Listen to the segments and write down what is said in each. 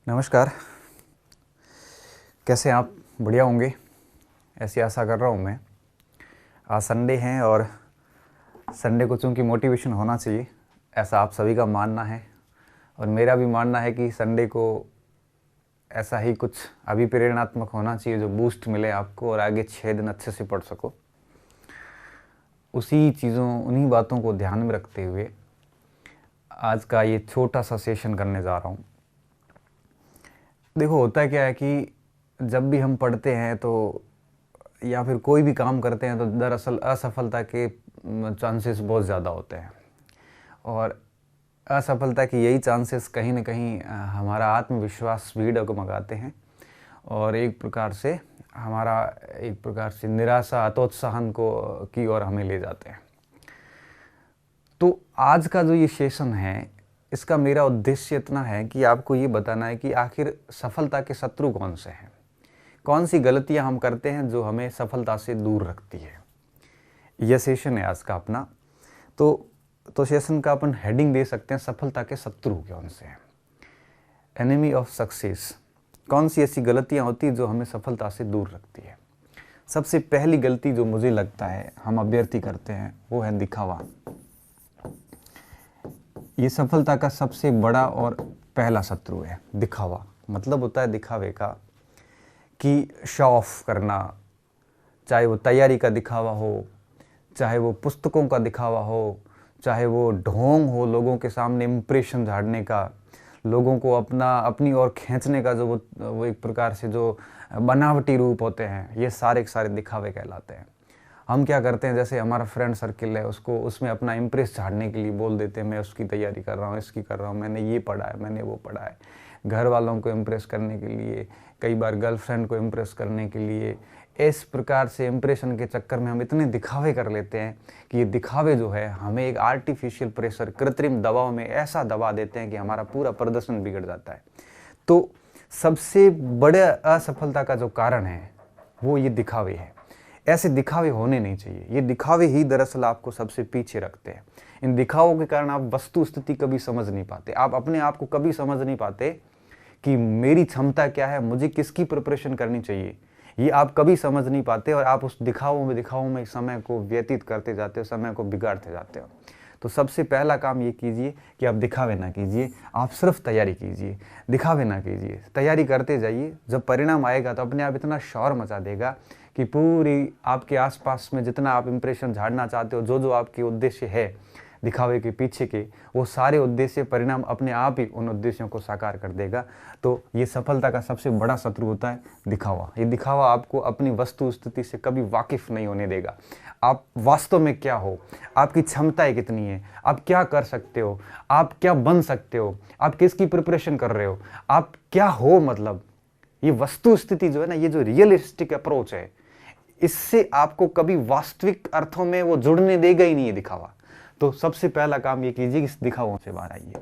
नमस्कार। कैसे आप? बढ़िया होंगे, ऐसी आशा कर रहा हूँ मैं। आज संडे है और संडे को चूँकि मोटिवेशन होना चाहिए, ऐसा आप सभी का मानना है और मेरा भी मानना है कि संडे को ऐसा ही कुछ अभिप्रेरणात्मक होना चाहिए जो बूस्ट मिले आपको और आगे 6 दिन अच्छे से पढ़ सको। उन्हीं बातों को ध्यान में रखते हुए आज का ये छोटा सा सेशन करने जा रहा हूँ। देखो, होता क्या है कि जब भी हम पढ़ते हैं तो या फिर कोई भी काम करते हैं तो दरअसल असफलता के चांसेस बहुत ज़्यादा होते हैं और असफलता के यही चांसेस कहीं ना कहीं हमारा आत्मविश्वास भी डगमगाते हैं और एक प्रकार से निराशा हतोत्साहन की ओर हमें ले जाते हैं। तो आज का जो ये सेशन है, इसका मेरा उद्देश्य इतना है कि आपको ये बताना है कि आखिर सफलता के शत्रु कौन से हैं, कौन सी गलतियां हम करते हैं जो हमें सफलता से दूर रखती है। यह सेशन है आज का अपना। तो सेशन का अपन हेडिंग दे सकते हैं, सफलता के शत्रु कौन से हैं, एनिमी ऑफ सक्सेस। कौन सी ऐसी गलतियां होती हैं जो हमें सफलता से दूर रखती है। सबसे पहली गलती जो मुझे लगता है हम अभ्यर्थी करते हैं वो है दिखावा। ये सफलता का सबसे बड़ा और पहला शत्रु है, दिखावा। मतलब होता है दिखावे का कि शो ऑफ करना, चाहे वो तैयारी का दिखावा हो, चाहे वो पुस्तकों का दिखावा हो, चाहे वो ढोंग हो, लोगों के सामने इम्प्रेशन झाड़ने का, लोगों को अपनी ओर खींचने का, जो वो एक प्रकार से जो बनावटी रूप होते हैं, ये सारे के सारे दिखावे कहलाते हैं। हम क्या करते हैं, जैसे हमारा फ्रेंड सर्किल है, उसमें अपना इम्प्रेस झाड़ने के लिए बोल देते हैं, मैं उसकी तैयारी कर रहा हूँ, इसकी कर रहा हूँ, मैंने ये पढ़ा है, मैंने वो पढ़ा है। घर वालों को इम्प्रेस करने के लिए, कई बार गर्लफ्रेंड को इम्प्रेस करने के लिए, इस प्रकार से इम्प्रेशन के चक्कर में हम इतने दिखावे कर लेते हैं कि ये दिखावे जो है हमें एक आर्टिफिशियल प्रेशर, कृत्रिम दबाव में ऐसा दबा देते हैं कि हमारा पूरा प्रदर्शन बिगड़ जाता है। तो सबसे बड़े असफलता का जो कारण है वो ये दिखावे है। ऐसे दिखावे होने नहीं चाहिए। ये दिखावे ही दरअसल आपको सबसे पीछे रखते हैं। इन दिखावों के कारण आप वस्तु स्थिति कभी समझ नहीं पाते, आप अपने आप को कभी समझ नहीं पाते कि मेरी क्षमता क्या है, मुझे किसकी प्रिपरेशन करनी चाहिए, ये आप कभी समझ नहीं पाते और आप उस दिखावों में समय को व्यतीत करते जाते हो, समय को बिगाड़ते जाते हो। तो सबसे पहला काम ये कीजिए कि आप दिखावे ना कीजिए, आप सिर्फ तैयारी कीजिए, दिखावे ना कीजिए। तैयारी करते जाइए, जब परिणाम आएगा तो अपने आप इतना शोर मचा देगा कि पूरी आपके आसपास में जितना आप इंप्रेशन झाड़ना चाहते हो, जो आपके उद्देश्य है दिखावे के पीछे के, वो सारे उद्देश्य परिणाम अपने आप ही उन उद्देश्यों को साकार कर देगा। तो ये सफलता का सबसे बड़ा शत्रु होता है दिखावा। ये दिखावा आपको अपनी वस्तु स्थिति से कभी वाकिफ नहीं होने देगा। आप वास्तव में क्या हो, आपकी क्षमताएं कितनी है, आप क्या कर सकते हो, आप क्या बन सकते हो, आप किसकी प्रिपरेशन कर रहे हो, आप क्या हो, मतलब ये वस्तु स्थिति जो है ना, ये जो रियलिस्टिक अप्रोच है, इससे आपको कभी वास्तविक अर्थों में वो जुड़ने देगा ही नहीं है दिखावा। तो सबसे पहला काम ये कीजिए कि इस दिखावों से बाहर आइए।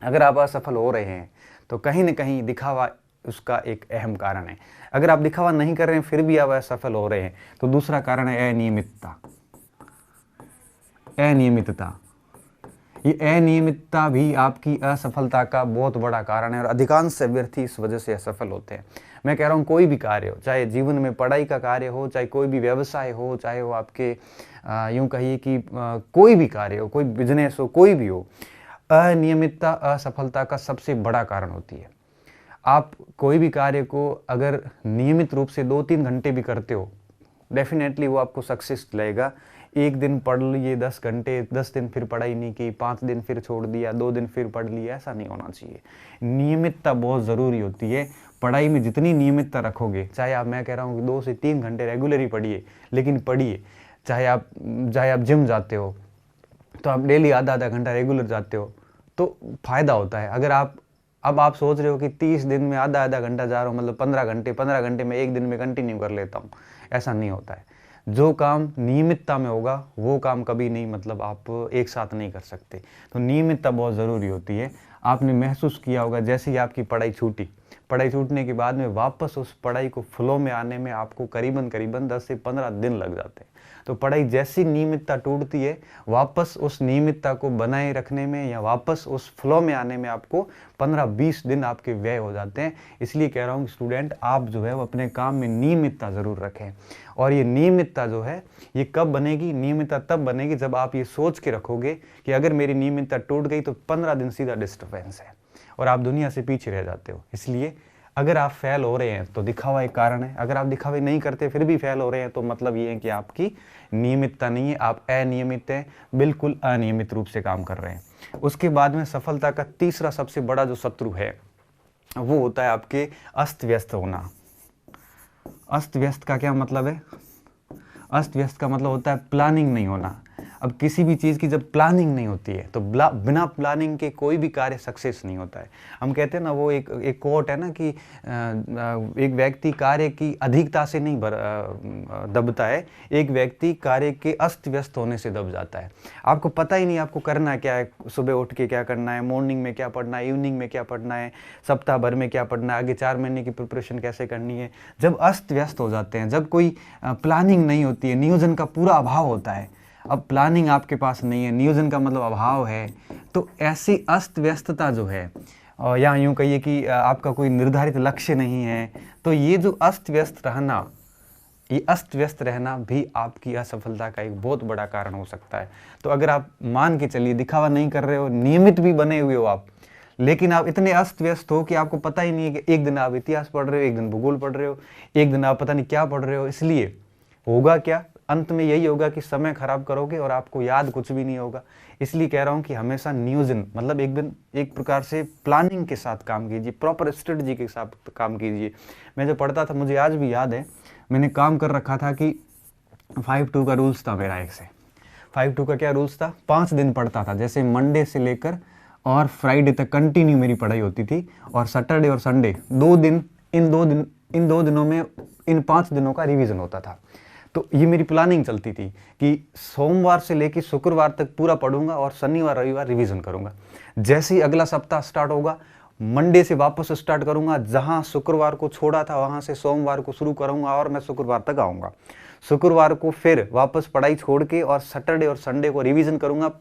अगर आप असफल हो रहे हैं तो कहीं ना कहीं दिखावा उसका एक अहम कारण है। अगर आप दिखावा नहीं कर रहे हैं फिर भी आप असफल हो रहे हैं तो दूसरा कारण है अनियमितता। ये अनियमितता भी आपकी असफलता का बहुत बड़ा कारण है और अधिकांश अभ्यर्थी इस वजह से असफल होते हैं। मैं कह रहा हूँ कोई भी कार्य हो, चाहे जीवन में पढ़ाई का कार्य हो, चाहे कोई भी व्यवसाय हो, चाहे वो आपके यूं कहिए कि कोई भी कार्य हो, कोई बिजनेस हो, कोई भी हो, अनियमितता असफलता का सबसे बड़ा कारण होती है। आप कोई भी कार्य को अगर नियमित रूप से 2-3 घंटे भी करते हो, डेफिनेटली वो आपको सक्सेस दिलाएगा। एक दिन पढ़ लिए 10 घंटे, 10 दिन फिर पढ़ाई नहीं की, 5 दिन फिर छोड़ दिया, 2 दिन फिर पढ़ लिया, ऐसा नहीं होना चाहिए। नियमितता बहुत ज़रूरी होती है। पढ़ाई में जितनी नियमितता रखोगे, चाहे आप, मैं कह रहा हूँ कि 2 से 3 घंटे रेगुलरली पढ़िए, लेकिन पढ़िए। चाहे आप जिम जाते हो तो आप डेली आधा घंटा रेगुलर जाते हो तो फायदा होता है। अगर आप सोच रहे हो कि 30 दिन में आधा घंटा जा रहा हूँ, मतलब 15 घंटे में एक दिन में कंटिन्यू कर लेता हूँ, ऐसा नहीं होता है। जो काम नियमितता में होगा वो काम कभी नहीं, मतलब आप एक साथ नहीं कर सकते। तो नियमितता बहुत ज़रूरी होती है। आपने महसूस किया होगा जैसे ही आपकी पढ़ाई छूटने के बाद में वापस उस पढ़ाई को फ्लो में आने में आपको करीबन 10 से 15 दिन लग जाते हैं। तो पढ़ाई जैसी नियमितता टूटती है, वापस उस नियमितता को बनाए रखने में या वापस उस फ्लो में आने में आपको 15-20 दिन आपके व्यय हो जाते हैं। इसलिए कह रहा हूँ कि स्टूडेंट आप जो है वो अपने काम में नियमितता ज़रूर रखें। और ये नियमितता जो है ये कब बनेगी? नियमितता तब बनेगी जब आप ये सोच के रखोगे कि अगर मेरी नियमितता टूट गई तो 15 दिन सीधा डिस्टर्बेंस है और आप दुनिया से पीछे रह जाते हो। इसलिए अगर आप फेल हो रहे हैं तो दिखावा एक कारण है, अगर आप दिखावे नहीं करते फिर भी फेल हो रहे हैं तो मतलब ये है कि आपकी नियमितता नहीं है, आप अनियमित हैं, बिल्कुल अनियमित रूप से काम कर रहे हैं। उसके बाद में सफलता का तीसरा सबसे बड़ा जो शत्रु है वो होता है आपके अस्त व्यस्त होना। अस्त व्यस्त का क्या मतलब है? अस्त व्यस्त का मतलब होता है प्लानिंग नहीं होना। अब किसी भी चीज़ की जब प्लानिंग नहीं होती है तो बिना प्लानिंग के कोई भी कार्य सक्सेस नहीं होता है। हम कहते हैं ना, वो एक कोट है ना कि एक व्यक्ति कार्य की अधिकता से नहीं दबता है, एक व्यक्ति कार्य के अस्त व्यस्त होने से दब जाता है। आपको पता ही नहीं आपको करना क्या है, सुबह उठ के क्या करना है, मॉर्निंग में क्या पढ़ना है, इवनिंग में क्या पढ़ना है, सप्ताह भर में क्या पढ़ना है, आगे 4 महीने की प्रिपरेशन कैसे करनी है। जब अस्त व्यस्त हो जाते हैं, जब कोई प्लानिंग नहीं होती है, नियोजन का पूरा अभाव होता है। अब प्लानिंग आपके पास नहीं है, नियोजन का मतलब अभाव है, तो ऐसी अस्त व्यस्तता जो है, और या यूँ कहिए कि आपका कोई निर्धारित लक्ष्य नहीं है, तो ये जो अस्त व्यस्त रहना, ये अस्त व्यस्त रहना भी आपकी असफलता का एक बहुत बड़ा कारण हो सकता है। तो अगर आप मान के चलिए दिखावा नहीं कर रहे हो, नियमित भी बने हुए हो आप, लेकिन आप इतने अस्त व्यस्त हो कि आपको पता ही नहीं है कि एक दिन आप इतिहास पढ़ रहे हो, एक दिन भूगोल पढ़ रहे हो, एक दिन आप पता नहीं क्या पढ़ रहे हो, इसलिए होगा क्या? अंत में यही होगा कि समय खराब करोगे और आपको याद कुछ भी नहीं होगा। इसलिए कह रहा हूँ कि हमेशा नियोजन मतलब एक प्रकार से प्लानिंग के साथ काम कीजिए, प्रॉपर स्ट्रेटजी के साथ काम कीजिए। मैं जो पढ़ता था, मुझे आज भी याद है, मैंने काम कर रखा था कि 5-2 का रूल्स था मेरा। एक से 5-2 का क्या रूल्स था? 5 दिन पढ़ता था, जैसे मंडे से लेकर और फ्राइडे तक कंटिन्यू मेरी पढ़ाई होती थी, और सैटरडे और संडे 2 दिन, इन दो दिनों में इन 5 दिनों का रिवीजन होता था। तो ये मेरी प्लानिंग चलती थी कि सोमवार से लेकर शुक्रवार तक पूरा पढ़ूंगा और शनिवार रविवार रिवीजन करूंगा। जैसे ही अगला सप्ताह स्टार्ट होगा, मंडे से वापस स्टार्ट करूंगा, जहां शुक्रवार को छोड़ा था वहां से सोमवार को शुरू करूंगा और मैं शुक्रवार तक आऊंगा। शुक्रवार को फिर वापस पढ़ाई छोड़ के और सैटरडे और संडे को रिवीजन करूंगा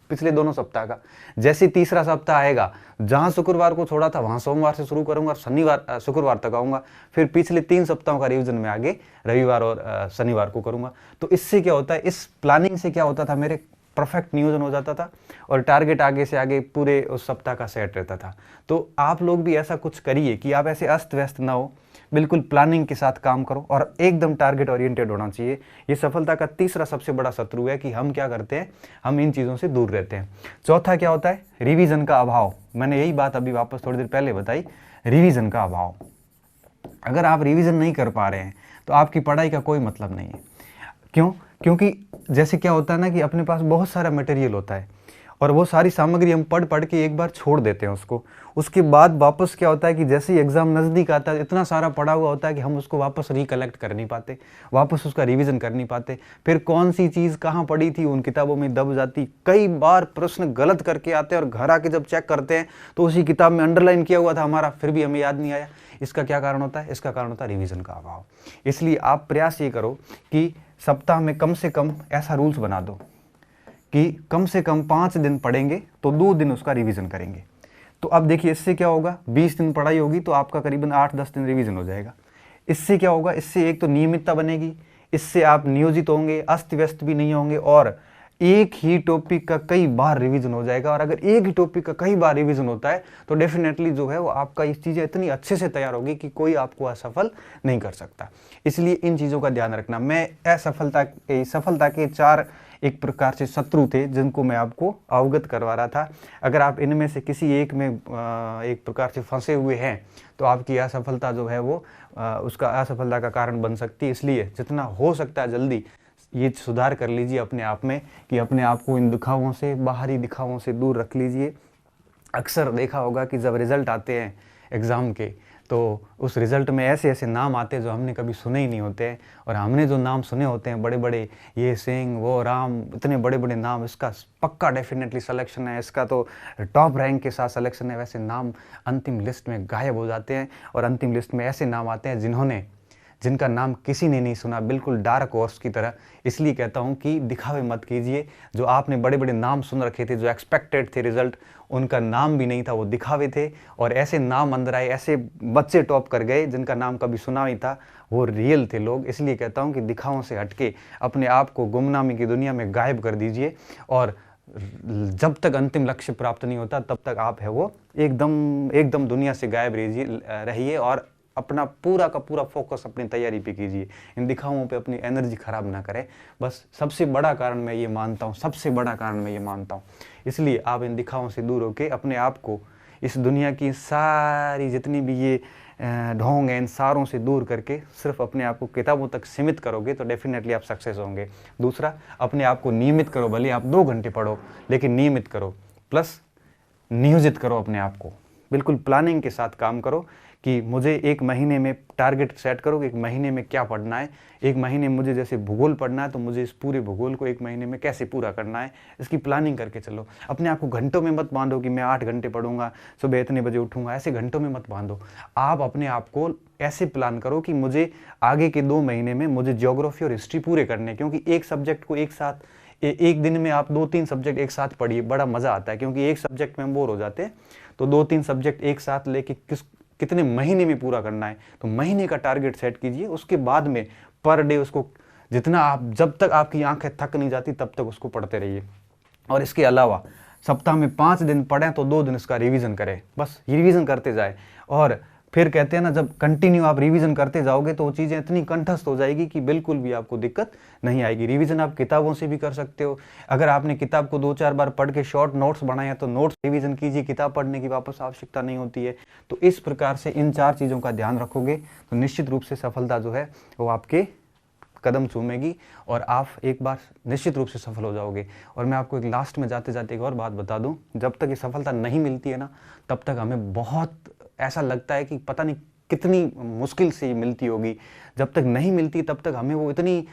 पिछले दोनों सप्ताह का। जैसे तीसरा सप्ताह आएगा, जहां शुक्रवार को छोड़ा था वहां सोमवार से शुरू करूंगा और शुक्रवार तक आऊंगा। फिर पिछले 3 सप्ताहों का रिवीजन में आगे रविवार और शनिवार को करूंगा। तो इससे क्या होता है, इस प्लानिंग से क्या होता था, मेरे परफेक्ट नियोजन हो जाता था और टारगेट आगे से आगे पूरे उस सप्ताह का सेट रहता था। तो आप लोग भी ऐसा कुछ करिए कि आप ऐसे अस्त व्यस्त ना हो, बिल्कुल प्लानिंग के साथ काम करो और एकदम टारगेट ओरिएंटेड होना चाहिए। ये सफलता का तीसरा सबसे बड़ा शत्रु है कि हम क्या करते हैं, हम इन चीज़ों से दूर रहते हैं। चौथा क्या होता है? रिवीजन का अभाव। मैंने यही बात अभी वापस थोड़ी देर पहले बताई, रिवीजन का अभाव। अगर आप रिवीजन नहीं कर पा रहे हैं तो आपकी पढ़ाई का कोई मतलब नहीं है। क्यों? क्योंकि जैसे क्या होता है ना कि अपने पास बहुत सारा मटेरियल होता है और वो सारी सामग्री हम पढ़ के एक बार छोड़ देते हैं उसको। उसके बाद वापस क्या होता है कि जैसे ही एग्जाम नज़दीक आता है, इतना सारा पढ़ा हुआ होता है कि हम उसको वापस रिकलेक्ट कर नहीं पाते, वापस उसका रिवीजन कर नहीं पाते। फिर कौन सी चीज़ कहाँ पढ़ी थी उन किताबों में दब जाती। कई बार प्रश्न गलत करके आते हैं और घर आके जब चेक करते हैं तो उसी किताब में अंडरलाइन किया हुआ था हमारा, फिर भी हमें याद नहीं आया। इसका क्या कारण होता है? इसका कारण होता है रिवीजन का अभाव। इसलिए आप प्रयास ये करो कि सप्ताह में कम से कम ऐसा रूल्स बना दो कि कम से कम 5 दिन पढ़ेंगे तो 2 दिन उसका रिवीजन करेंगे। तो अब देखिए इससे क्या होगा, 20 दिन पढ़ाई होगी तो आपका करीबन 8-10 दिन रिवीजन हो जाएगा। इससे क्या होगा, इससे एक तो नियमितता बनेगी, इससे आप नियोजित होंगे, अस्त व्यस्त भी नहीं होंगे और एक ही टॉपिक का कई बार रिवीजन हो जाएगा। और अगर एक ही टॉपिक का कई बार रिवीजन होता है तो डेफिनेटली जो है वो आपका इस चीज़ें इतनी अच्छे से तैयार होगी कि कोई आपको असफल नहीं कर सकता। इसलिए इन चीज़ों का ध्यान रखना। मैं सफलता के 4 एक प्रकार से शत्रु थे जिनको मैं आपको अवगत करवा रहा था। अगर आप इनमें से किसी एक में एक प्रकार से फंसे हुए हैं तो आपकी असफलता जो है वो उसका असफलता का कारण बन सकती है। इसलिए जितना हो सकता है जल्दी ये सुधार कर लीजिए अपने आप में कि अपने आप को इन दिखावों से, बाहरी दिखावों से दूर रख लीजिए। अक्सर देखा होगा कि जब रिज़ल्ट आते हैं एग्ज़ाम के तो उस रिज़ल्ट में ऐसे ऐसे नाम आते हैं जो हमने कभी सुने ही नहीं होते हैं, और हमने जो नाम सुने होते हैं बड़े बड़े, ये सिंह वो राम, इतने बड़े बड़े नाम, इसका पक्का डेफिनेटली सिलेक्शन है, इसका तो टॉप रैंक के साथ सिलेक्शन है, वैसे नाम अंतिम लिस्ट में गायब हो जाते हैं और अंतिम लिस्ट में ऐसे नाम आते हैं जिनका नाम किसी ने नहीं सुना, बिल्कुल डार्क हॉर्स की तरह। इसलिए कहता हूँ कि दिखावे मत कीजिए। जो आपने बड़े बड़े नाम सुन रखे थे, जो एक्सपेक्टेड थे रिजल्ट, उनका नाम भी नहीं था, वो दिखावे थे। और ऐसे नाम अंदर आए, ऐसे बच्चे टॉप कर गए जिनका नाम कभी सुना ही था, वो रियल थे लोग। इसलिए कहता हूँ कि दिखावों से हटके अपने आप को गुमनामी की दुनिया में गायब कर दीजिए। और जब तक अंतिम लक्ष्य प्राप्त नहीं होता तब तक आप है वो एकदम दुनिया से गायब रहिए और अपना पूरा का पूरा फोकस अपनी तैयारी पे कीजिए। इन दिखावों पे अपनी एनर्जी खराब ना करें। बस सबसे बड़ा कारण मैं ये मानता हूँ, सबसे बड़ा कारण मैं ये मानता हूँ। इसलिए आप इन दिखावों से दूर होकर अपने आप को इस दुनिया की सारी जितनी भी ये ढोंग है, इन सारों से दूर करके सिर्फ अपने आप को किताबों तक सीमित करोगे तो डेफिनेटली आप सक्सेस होंगे। दूसरा, अपने आप को नियमित करो। भले आप 2 घंटे पढ़ो, लेकिन नियमित करो। प्लस नियोजित करो अपने आप को, बिल्कुल प्लानिंग के साथ काम करो कि मुझे 1 महीने में टारगेट सेट करो कि 1 महीने में क्या पढ़ना है। 1 महीने में मुझे जैसे भूगोल पढ़ना है तो मुझे इस पूरे भूगोल को 1 महीने में कैसे पूरा करना है, इसकी प्लानिंग करके चलो। अपने आप को घंटों में मत बांधो कि मैं 8 घंटे पढ़ूंगा, सुबह इतने बजे उठूंगा, ऐसे घंटों में मत बांधो। आप अपने आप को ऐसे प्लान करो कि मुझे आगे के 2 महीने में मुझे ज्योग्राफी और हिस्ट्री पूरे करने, क्योंकि एक सब्जेक्ट को एक साथ एक दिन में आप 2-3 सब्जेक्ट एक साथ पढ़िए, बड़ा मजा आता है। क्योंकि एक सब्जेक्ट में हम बोर हो जाते हैं, तो 2-3 सब्जेक्ट एक साथ लेके कितने महीने में पूरा करना है, तो महीने का टारगेट सेट कीजिए। उसके बाद में पर डे उसको जितना आप, जब तक आपकी आंखें थक नहीं जाती तब तक उसको पढ़ते रहिए। और इसके अलावा सप्ताह में 5 दिन पढ़ें तो 2 दिन इसका रिवीजन करें। बस रिवीजन करते जाए। और फिर कहते हैं ना, जब कंटिन्यू आप रिवीजन करते जाओगे तो वो चीज़ें इतनी कंठस्थ हो जाएगी कि बिल्कुल भी आपको दिक्कत नहीं आएगी। रिवीजन आप किताबों से भी कर सकते हो। अगर आपने किताब को 2-4 बार पढ़ के शॉर्ट नोट्स बनाए हैं तो नोट्स रिवीजन कीजिए, किताब पढ़ने की वापस आवश्यकता नहीं होती है। तो इस प्रकार से इन 4 चीज़ों का ध्यान रखोगे तो निश्चित रूप से सफलता जो है वो आपके कदम चूमेगी और आप एक बार निश्चित रूप से सफल हो जाओगे। और मैं आपको एक लास्ट में जाते जाते एक और बात बता दूं, जब तक ये सफलता नहीं मिलती है ना, तब तक हमें बहुत ऐसा लगता है कि पता नहीं कितनी मुश्किल से मिलती होगी। जब तक नहीं मिलती तब तक हमें वो इतनी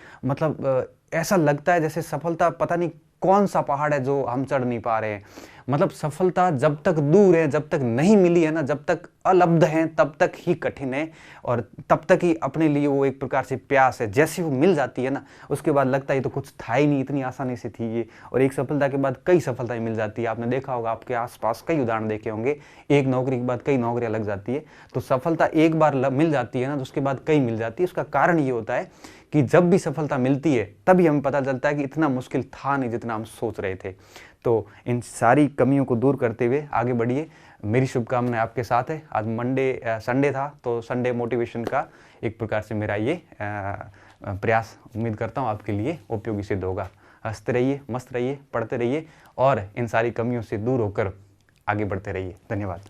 ऐसा लगता है जैसे सफलता पता नहीं कौन सा पहाड़ है जो हम चढ़ नहीं पा रहे हैं। मतलब सफलता जब तक दूर है, जब तक नहीं मिली है ना, जब तक अलब्ध है तब तक ही कठिन है और तब तक ही अपने लिए वो एक प्रकार से प्यास है। जैसे वो मिल जाती है ना, उसके बाद लगता है तो कुछ था ही नहीं, इतनी आसानी से थी ये। और एक सफलता के बाद कई सफलताएं मिल जाती है। आपने देखा होगा, आपके आसपास कई उदाहरण देखे होंगे, एक नौकरी के बाद कई नौकरियां लग जाती है। तो सफलता एक बार मिल जाती है ना, तो उसके बाद कई मिल जाती है। उसका कारण ये होता है कि जब भी सफलता मिलती है तभी हमें पता चलता है कि इतना मुश्किल था नहीं जितना हम सोच रहे थे। तो इन सारी कमियों को दूर करते हुए आगे बढ़िए। मेरी शुभकामनाएं आपके साथ है। आज संडे था, तो संडे मोटिवेशन का एक प्रकार से मेरा ये प्रयास, उम्मीद करता हूँ आपके लिए उपयोगी सिद्ध होगा। हंसते रहिए, मस्त रहिए, पढ़ते रहिए और इन सारी कमियों से दूर होकर आगे बढ़ते रहिए। धन्यवाद।